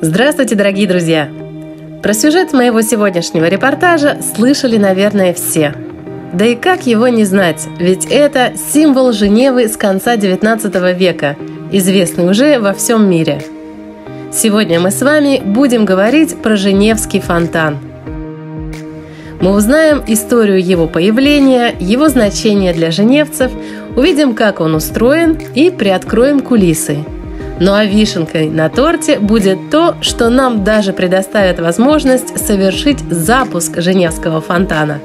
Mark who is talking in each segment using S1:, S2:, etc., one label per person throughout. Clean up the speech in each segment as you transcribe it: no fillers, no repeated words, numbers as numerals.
S1: Здравствуйте, дорогие друзья! Про сюжет моего сегодняшнего репортажа слышали, наверное, все. Да и как его не знать, ведь это символ Женевы с конца XIX века, известный уже во всем мире. Сегодня мы с вами будем говорить про Женевский фонтан. Мы узнаем историю его появления, его значение для женевцев, увидим, как он устроен, и приоткроем кулисы. Ну а вишенкой на торте будет то, что нам даже предоставит возможность совершить запуск Женевского фонтана.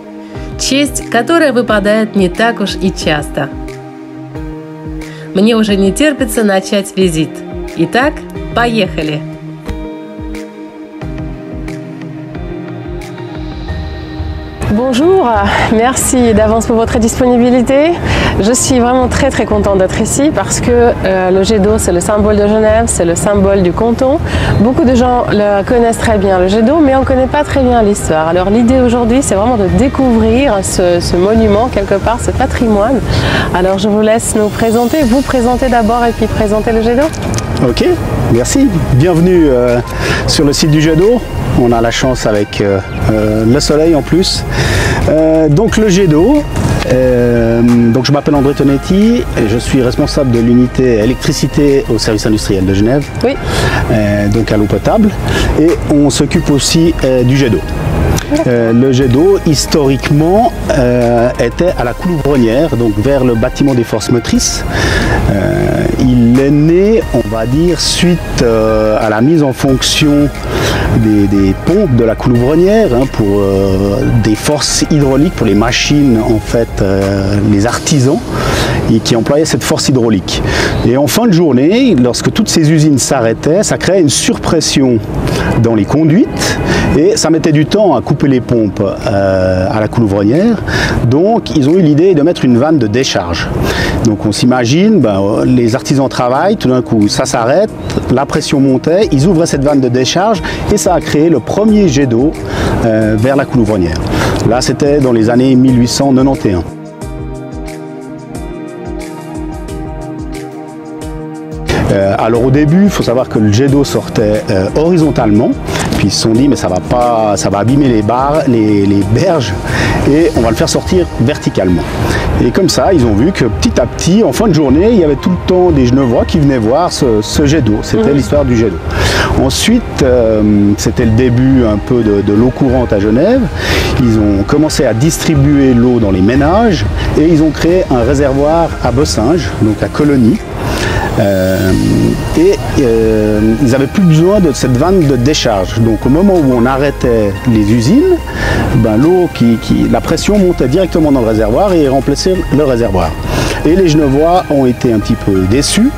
S1: Честь, которая выпадает не так уж и часто. Мне уже не терпится начать визит. Итак, поехали!
S2: Bonjour, merci d'avance pour votre disponibilité. Je suis vraiment très contente d'être ici parce que le jet d'eau c'est le symbole de Genève, c'est le symbole du canton. Beaucoup de gens le connaissent très bien le jet d'eau, mais on ne connaît pas très bien l'histoire. Alors l'idée aujourd'hui c'est vraiment de découvrir ce monument quelque part, ce patrimoine. Alors je vous laisse nous présenter, vous présenter d'abord et puis présenter le jet d'eau.
S3: Ok, merci. Bienvenue sur le site du jet d'eau. On a la chance avec le soleil en plus. Donc le jet d'eau, donc je m'appelle André Tonetti et je suis responsable de l'unité électricité au service industriel de Genève,
S2: oui.
S3: Donc à l'eau potable, et on s'occupe aussi du jet d'eau. Le jet d'eau, historiquement, était à la Coulouvronnière, donc vers le bâtiment des forces motrices. Il est né, on va dire, suite à la mise en fonction des pompes de la Coulouvronnière pour des forces hydrauliques, pour les machines, en fait, les artisans qui employaient cette force hydraulique. Et en fin de journée, lorsque toutes ces usines s'arrêtaient, ça créait une surpression dans les conduites et ça mettait du temps à couper les pompes à la Coulouvronnière. Donc ils ont eu l'idée de mettre une vanne de décharge. Donc on s'imagine, les artisans travaillent, tout d'un coup ça s'arrête, la pression montait, ils ouvraient cette vanne de décharge et ça a créé le premier jet d'eau vers la Coulouvronnière. Là c'était dans les années 1891. Alors au début, il faut savoir que le jet d'eau sortait horizontalement, puis ils se sont dit mais ça va abîmer les berges et on va le faire sortir verticalement. Et comme ça, ils ont vu que petit à petit, en fin de journée, il y avait tout le temps des Genevois qui venaient voir ce jet d'eau. C'était l'histoire du jet d'eau. Ensuite, c'était le début un peu de l'eau courante à Genève. Ils ont commencé à distribuer l'eau dans les ménages et ils ont créé un réservoir à Bessinge, donc à Colonie. Ils n'avaient plus besoin de cette vanne de décharge. Donc au moment où on arrêtait les usines, la pression montait directement dans le réservoir et remplissait le réservoir. Et les Genevois ont été un petit peu déçus.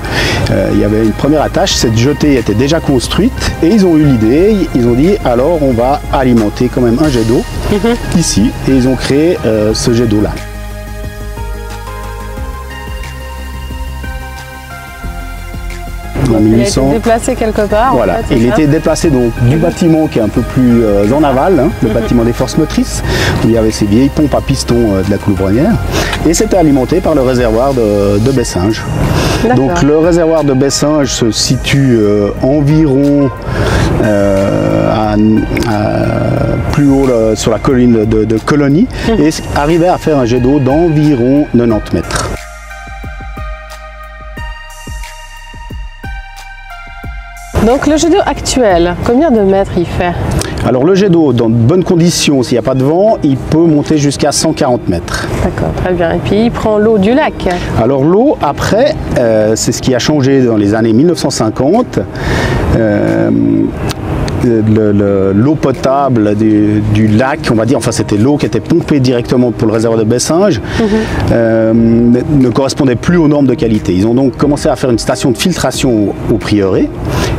S3: Il y avait une première attache, cette jetée était déjà construite et ils ont eu l'idée, ils ont dit alors on va alimenter quand même un jet d'eau ici et ils ont créé ce jet d'eau là.
S2: Il a été déplacé quelque part.
S3: Voilà,
S2: en fait,
S3: il était déplacé donc du bâtiment qui est un peu plus en aval, le bâtiment des forces motrices, où il y avait ces vieilles pompes à piston de la Coulouvronnière, et c'était alimenté par le réservoir de Bessinge. Donc le réservoir de Bessinge se situe environ plus haut sur la colline de Colonie, et arrivait à faire un jet d'eau d'environ 90 mètres.
S2: Donc le jet d'eau actuel, combien de mètres il fait?
S3: Alors le jet d'eau, dans de bonnes conditions, s'il n'y a pas de vent, il peut monter jusqu'à 140 mètres.
S2: D'accord, très bien. Et puis il prend l'eau du lac.
S3: Alors l'eau, après, c'est ce qui a changé dans les années 1950. L'eau potable du lac, on va dire, enfin c'était l'eau qui était pompée directement pour le réservoir de Bessinge, ne correspondait plus aux normes de qualité. Ils ont donc commencé à faire une station de filtration au prieuré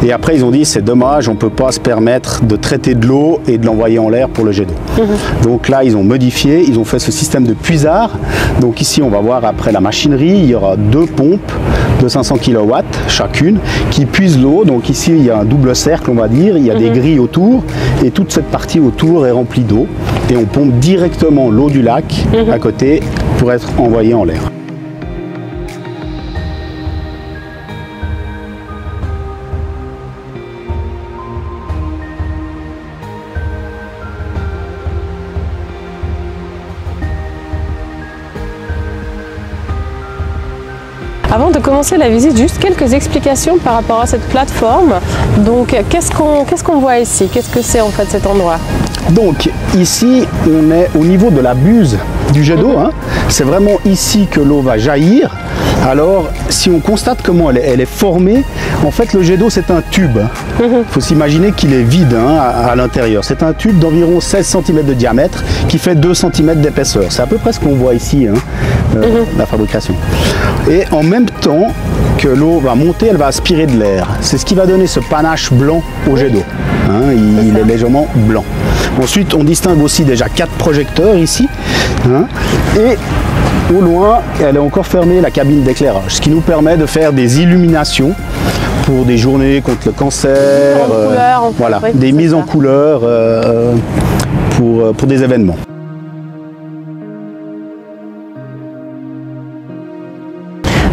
S3: et après ils ont dit c'est dommage, on ne peut pas se permettre de traiter de l'eau et de l'envoyer en l'air pour le jet d'eau. Donc là ils ont modifié, ils ont fait ce système de puisard. Donc ici on va voir après la machinerie, il y aura deux pompes de 500 kW chacune qui puisent l'eau. Donc ici il y a un double cercle, on va dire, il y a des grilles autour et toute cette partie autour est remplie d'eau et on pompe directement l'eau du lac à côté pour être envoyée en l'air.
S2: Avant de commencer la visite, juste quelques explications par rapport à cette plateforme. Donc, qu'est-ce qu'on voit ici? Qu'est-ce que c'est en fait cet endroit?
S3: Donc ici, on est au niveau de la buse du jet d'eau. Hein. C'est vraiment ici que l'eau va jaillir. Alors, si on constate comment elle est formée, en fait, le jet d'eau, c'est un tube. Il faut s'imaginer qu'il est vide hein, à l'intérieur. C'est un tube d'environ 16 cm de diamètre qui fait 2 cm d'épaisseur. C'est à peu près ce qu'on voit ici, hein, la fabrication. Et en même temps que l'eau va monter, elle va aspirer de l'air. C'est ce qui va donner ce panache blanc au jet d'eau. Hein, il est légèrement blanc. Ensuite, on distingue aussi déjà 4 projecteurs ici. Hein, et au loin, elle est encore fermée, la cabine d'éclairage, ce qui nous permet de faire des illuminations pour des journées contre le cancer, voilà, des mises en couleur pour des événements.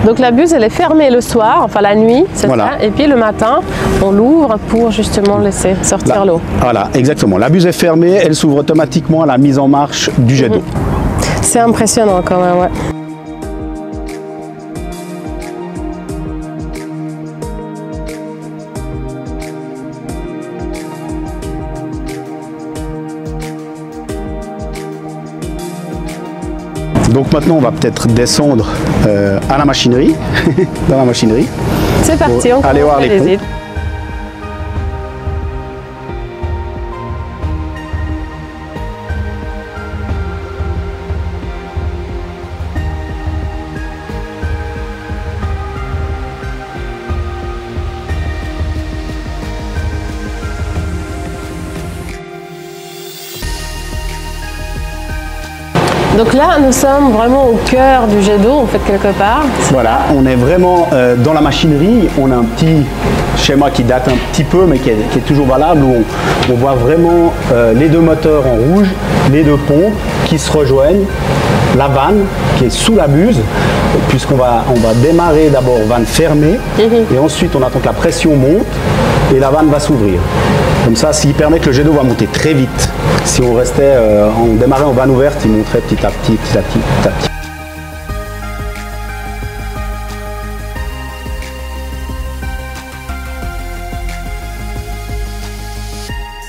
S2: Donc la buse, elle est fermée le soir, enfin la nuit, c'est
S3: voilà.
S2: ça. Et puis le matin, on l'ouvre pour justement laisser sortir l'eau.
S3: Voilà, exactement. La buse est fermée, elle s'ouvre automatiquement à la mise en marche du jet d'eau.
S2: C'est impressionnant quand même, ouais.
S3: Donc maintenant, on va peut-être descendre à la machinerie, dans la machinerie.
S2: C'est parti, on
S3: aller voir les pompes.
S2: Donc là, nous sommes vraiment au cœur du jet d'eau, en fait, quelque part.
S3: Voilà, on est vraiment dans la machinerie. On a un petit schéma qui date un petit peu, mais qui est toujours valable, où on voit vraiment les deux moteurs en rouge, les deux pompes qui se rejoignent, la vanne qui est sous la buse, puisqu'on va démarrer d'abord vanne fermée, et ensuite on attend que la pression monte, et la vanne va s'ouvrir. Comme ça, ce qui permet que le jet d'eau va monter très vite. Si on restait, on démarrait en vanne ouverte, il monterait petit à petit, petit à petit, petit à petit.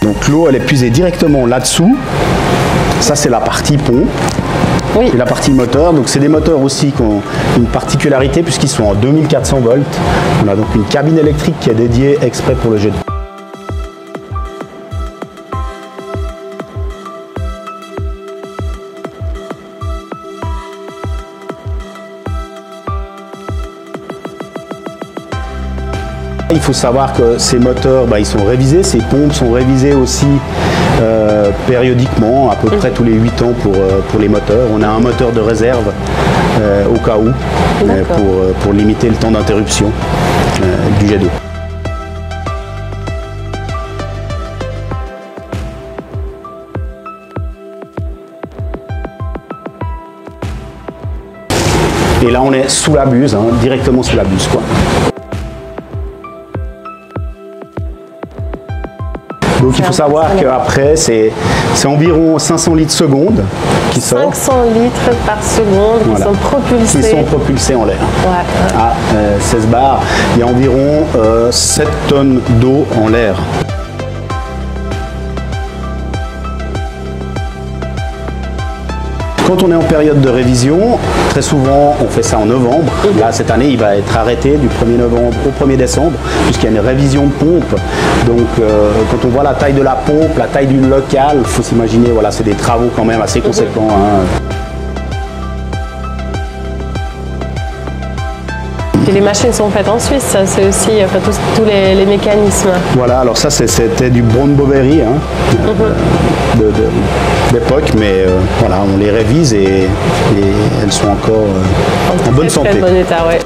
S3: Donc l'eau, elle est puisée directement là-dessous. Ça, c'est la partie pompe.
S2: Oui.
S3: Et la partie moteur, donc c'est des moteurs aussi qui ont une particularité puisqu'ils sont en 2400 volts. On a donc une cabine électrique qui est dédiée exprès pour le jet d'eau. Il faut savoir que ces moteurs, ils sont révisés, ces pompes sont révisées aussi périodiquement, à peu près tous les 8 ans pour les moteurs. On a un moteur de réserve au cas où, pour limiter le temps d'interruption du jet d'eau. Et là on est sous la buse, hein, directement sous la buse, quoi. Donc il faut savoir qu'après, c'est environ 500 litres seconde qui sortent.
S2: 500 litres par seconde qui sont propulsés.
S3: Qui sont propulsés en l'air.
S2: Ouais.
S3: À 16 bars, il y a environ 7 tonnes d'eau en l'air. Quand on est en période de révision, très souvent on fait ça en novembre. Là cette année il va être arrêté du 1er novembre au 1er décembre puisqu'il y a une révision de pompe. Donc quand on voit la taille de la pompe, la taille d'une locale, il faut s'imaginer, voilà, c'est des travaux quand même assez conséquents. Hein.
S2: Et les machines sont faites en Suisse, ça c'est aussi tous les mécanismes.
S3: Voilà, alors ça c'était du Brown Boveri hein, d'époque, mais voilà, on les révise et elles sont encore en bonne santé.
S2: Très bon état, ouais.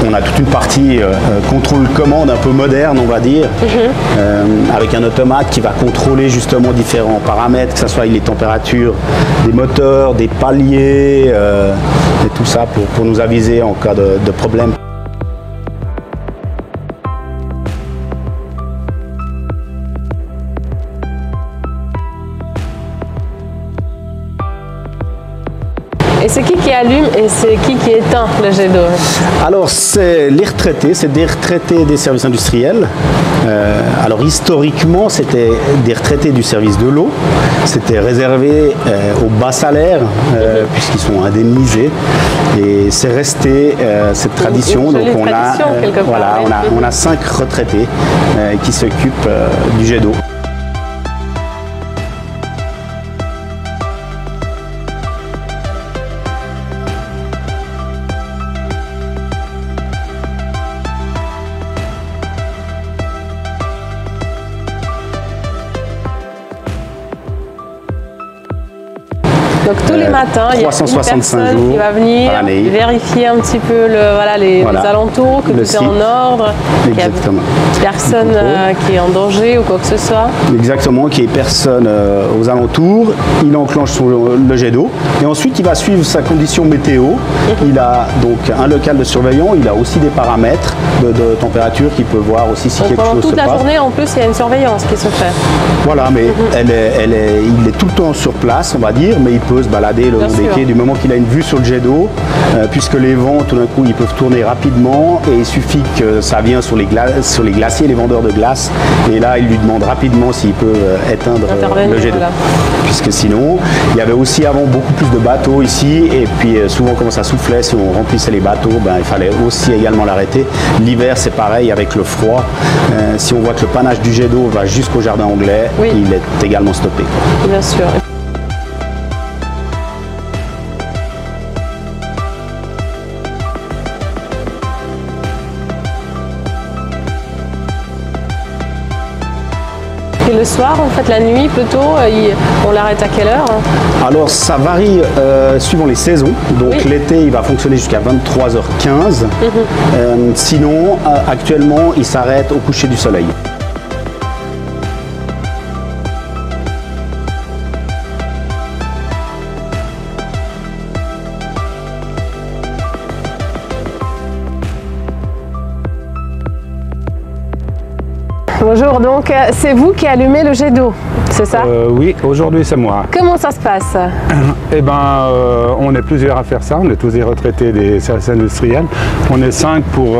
S3: on a toute une partie contrôle-commande un peu moderne, on va dire, avec un automate qui va contrôler justement différents paramètres, que ce soit les températures des moteurs, des paliers, et tout ça pour nous aviser en cas de problème.
S2: Et c'est qui allume et c'est qui éteint le jet d'eau?
S3: Alors c'est les retraités, c'est des retraités des services industriels. Alors historiquement c'était des retraités du service de l'eau, c'était réservé aux bas salaires puisqu'ils sont indemnisés et c'est resté cette tradition. Donc on a 5 retraités qui s'occupent du jet d'eau.
S2: Donc tous les matins, il y a une personne qui va venir vérifier un petit peu les alentours, que tout est en ordre, qu'il n'y a personne qui est en danger ou quoi que ce soit.
S3: Exactement, qu'il n'y ait personne aux alentours. Il enclenche le jet d'eau et ensuite il va suivre sa condition météo. Il a donc un local de surveillant, il a aussi des paramètres de température qu'il peut voir aussi si quelque chose se passe.
S2: Pendant toute la journée, en plus, il y a une surveillance qui se fait.
S3: Voilà, mais il est tout le temps sur place, on va dire, mais il peut se balader le long des quais du moment qu'il a une vue sur le jet d'eau, puisque les vents, tout d'un coup, ils peuvent tourner rapidement et il suffit que ça vienne sur les glaciers, les vendeurs de glace, et là, il lui demande rapidement s'il peut éteindre le jet d'eau. Puisque sinon, il y avait aussi avant beaucoup plus de bateaux ici, et puis souvent, comme ça soufflait, si on remplissait les bateaux, il fallait aussi également l'arrêter. L'hiver, c'est pareil avec le froid. Si on voit que le panache du jet d'eau va jusqu'au jardin anglais, il est également stoppé.
S2: Bien sûr. Et le soir, en fait, la nuit plutôt, on l'arrête à quelle heure?
S3: Alors ça varie suivant les saisons. Donc l'été, il va fonctionner jusqu'à 23h15. Sinon, actuellement, il s'arrête au coucher du soleil.
S2: Bonjour, donc c'est vous qui allumez le jet d'eau, c'est ça?
S4: Oui, aujourd'hui c'est moi.
S2: Comment ça se passe?
S4: Eh bien, on est plusieurs à faire ça, on est tous des retraités des services industriels. On est 5 pour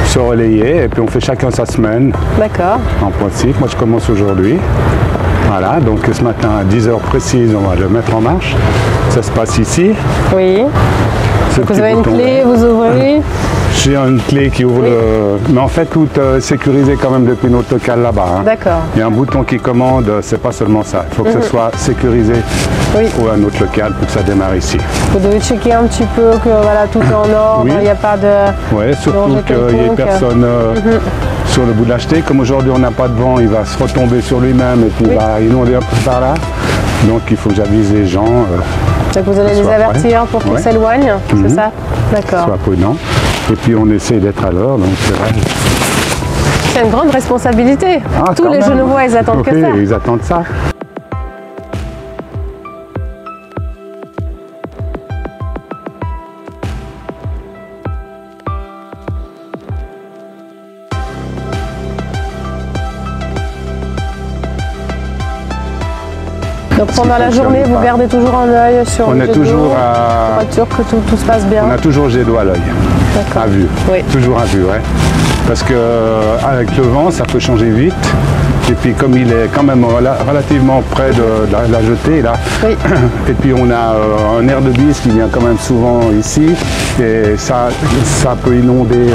S4: se relayer et puis on fait chacun sa semaine.
S2: D'accord.
S4: En principe, moi je commence aujourd'hui. Voilà, donc ce matin à 10h précises, on va le mettre en marche. Ça se passe ici.
S2: Oui. Donc vous avez une clé, vous ouvrez.
S4: J'ai une clé qui ouvre le... Mais en fait, tout est sécurisé quand même depuis notre local là-bas. Hein.
S2: D'accord.
S4: Il y a un bouton qui commande, c'est pas seulement ça. Il faut que ce soit sécurisé ou un autre local pour que ça démarre ici.
S2: Vous devez checker un petit peu que voilà, tout est en ordre, il n'y a pas de...
S4: Oui, surtout qu'il n'y ait personne sur le bout de l'acheter. Comme aujourd'hui, on n'a pas de vent, il va se retomber sur lui-même et puis il va inonder un peu par là. Donc il faut que j'avise les gens.
S2: Donc vous allez les avertir pour qu'ils s'éloignent, c'est ça? D'accord.
S4: Soit prudent. Et puis on essaie d'être à l'heure, donc c'est vrai.
S2: C'est une grande responsabilité. Tous les Genevois, ils attendent que ça.
S4: Ils attendent ça.
S2: Donc pendant la journée, vous gardez toujours un œil sur le jet d'eau pour être sûr que tout se passe bien.
S4: On a toujours le jet d'eau à l'œil, à vue. Oui. Toujours à vue, ouais. Parce qu'avec le vent, ça peut changer vite. Et puis comme il est quand même relativement près de la jetée, là, et puis on a un air de bise qui vient quand même souvent ici, et ça peut inonder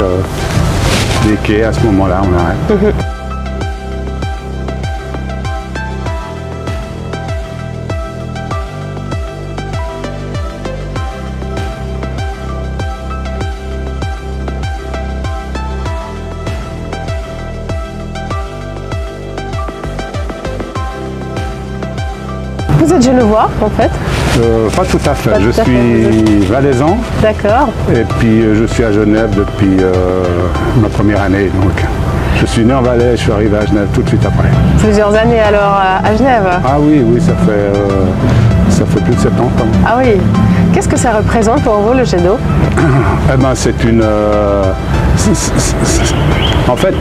S4: les quais à ce moment-là, on arrête.
S2: vous êtes genevois en fait?
S4: Pas tout à fait.
S2: Pas
S4: je
S2: tout à
S4: suis valaisan.
S2: D'accord.
S4: Et puis je suis à Genève depuis ma première année. Donc je suis né en Valais, je suis arrivé à Genève tout de suite après.
S2: Plusieurs années alors à Genève?
S4: Ah oui, ça fait plus de 70 ans.
S2: Ah oui. Qu'est-ce que ça représente pour vous le jet d'eau?
S4: Eh ben, c'est une... En fait,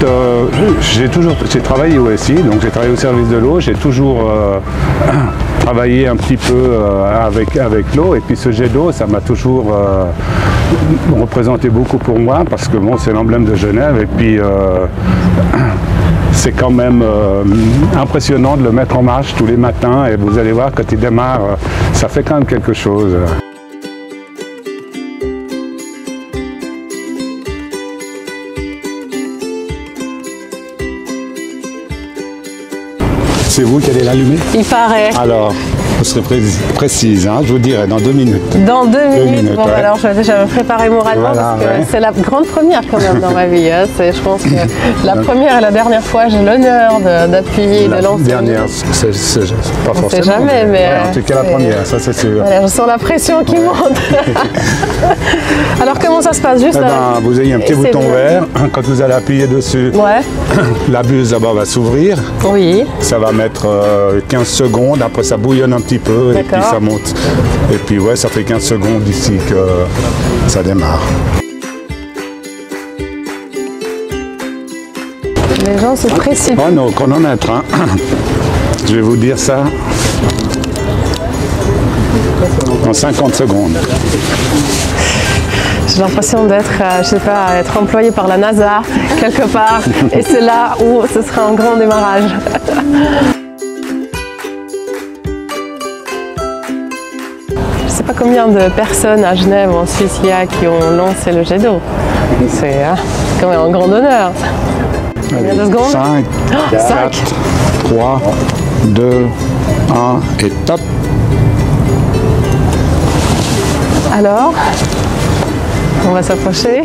S4: j'ai travaillé au SI, donc j'ai travaillé au service de l'eau, j'ai toujours travaillé un petit peu avec l'eau, et puis ce jet d'eau, ça m'a toujours représenté beaucoup pour moi, parce que bon, c'est l'emblème de Genève, et puis c'est quand même impressionnant de le mettre en marche tous les matins, et vous allez voir, quand il démarre, ça fait quand même quelque chose. C'est vous qui allez l'allumer?
S2: Il paraît.
S4: Alors, vous serez précise, hein, je vous dirai dans 2 minutes.
S2: Dans 2 minutes. Bon,
S4: ouais.
S2: Alors je vais déjà me préparer moralement,
S4: Voilà,
S2: parce que
S4: ouais.
S2: c'est la grande première quand même dans ma vie. Hein. Je pense que la première et la dernière fois, j'ai l'honneur d'appuyer, de lancer.
S4: La dernière, c'est pas forcément.
S2: On sait jamais, mais
S4: ouais, en tout cas la première, ça c'est sûr.
S2: Voilà, je sens la pression qui monte. Alors comment ça se passe juste
S4: Eh ben, vous avez un petit bouton vert. Quand vous allez appuyer dessus,
S2: ouais.
S4: La buse là-bas va s'ouvrir.
S2: Oui.
S4: Ça va mettre 15 secondes. Après, ça bouillonne un petit peu et puis ça monte. Et puis, ouais, ça fait 15 secondes d'ici que ça démarre.
S2: Les gens se précipitent.
S4: Oh non, chronomètre. Hein. Je vais vous dire ça en 50 secondes.
S2: J'ai l'impression d'être, je sais pas, être employé par la NASA quelque part, et c'est là où ce sera un grand démarrage. Je sais pas combien de personnes à Genève ou en Suisse il y a qui ont lancé le jet d'eau. C'est quand même un grand honneur. Combien de secondes?
S4: 5, 4, 3, 2, 1 et top.
S2: Alors, on va s'approcher.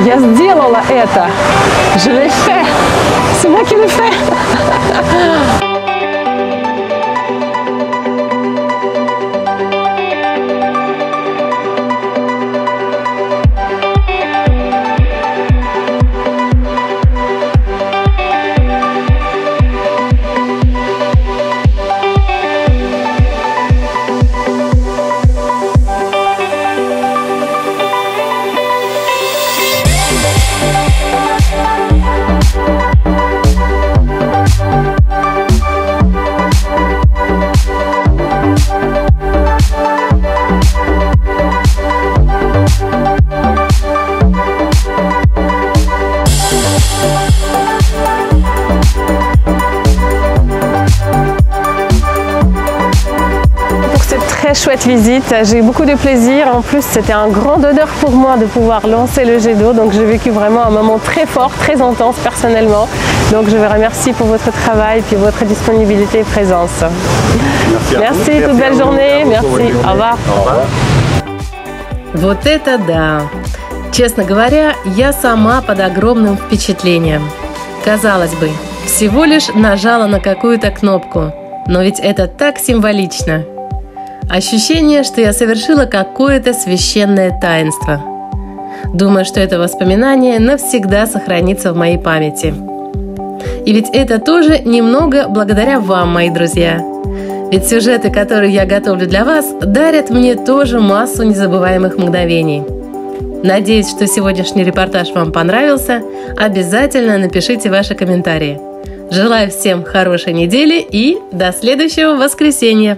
S2: Я сделала это! Je l'ai fait! C'est moi qui l'ai fait! Chouette visite, j'ai eu beaucoup de plaisir. En plus, c'était un grand honneur pour moi de pouvoir lancer le jet d'eau. Donc, j'ai vécu vraiment un moment très fort, très intense personnellement. Donc, je vous remercie pour votre travail et votre disponibilité et présence. Merci, toute belle journée. Merci, au revoir.
S1: Вот это да! Честно говоря, я сама под огромным впечатлением. Казалось бы, всего лишь нажала на какую-то кнопку, но ведь это так символично. Ощущение, что я совершила какое-то священное таинство. Думаю, что это воспоминание навсегда сохранится в моей памяти. И ведь это тоже немного благодаря вам, мои друзья. Ведь сюжеты, которые я готовлю для вас, дарят мне тоже массу незабываемых мгновений. Надеюсь, что сегодняшний репортаж вам понравился. Обязательно напишите ваши комментарии. Желаю всем хорошей недели и до следующего воскресенья!